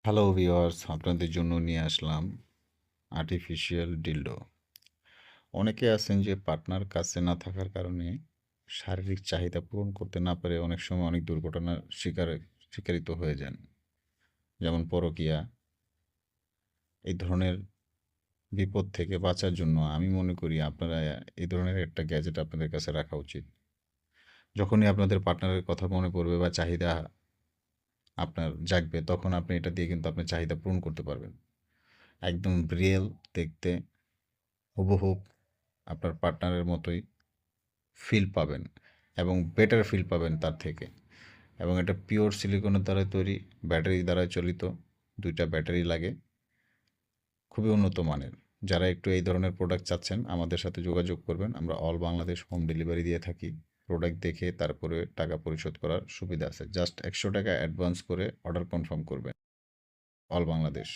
Hello viewers, আপনাদের জন্য নিয়ে আসলাম আর্টিফিশিয়াল ডিলডো। অনেকে আছেন যে পার্টনার কাছে না থাকার কারণে শারীরিক চাহিদা পূরণ করতে না পারে অনেক সময় অনেক দুর্ঘটনার শিকারিত হয়ে যান। যেমন পরকীয়া, এই ধরনের বিপদ থেকে বাঁচার জন্য আমি মনে করি আপনারা এই ধরনের একটা গ্যাজেট আপনাদের কাছে রাখা উচিত। যখনই আপনাদের পার্টনারের কথা মনে পড়বে বা চাহিদা আপনার জাগবে, তখন আপনি এটা দিয়ে কিন্তু আপনার চাহিদা পূরণ করতে পারবেন। একদম রিয়েল দেখতে, হুবহু আপনার পার্টনারের মতোই ফিল পাবেন এবং বেটার ফিল পাবেন তার থেকে। এবং এটা পিওর সিলিকনের দ্বারা তৈরি, ব্যাটারি দ্বারা চালিত, 2টা ব্যাটারি লাগে, খুবই উন্নত মানের। যারা একটু এই ধরনের প্রোডাক্ট চাচ্ছেন আমাদের সাথে যোগাযোগ করবেন। আমরা অল বাংলাদেশ হোম ডেলিভারি দিয়ে থাকি। প্রোডাক্ট দেখে তারপরে টাকা পরিশোধ করার সুবিধা আছে। জাস্ট 100 টাকা অ্যাডভান্স করে অর্ডার কনফার্ম করবেন। অল বাংলাদেশ।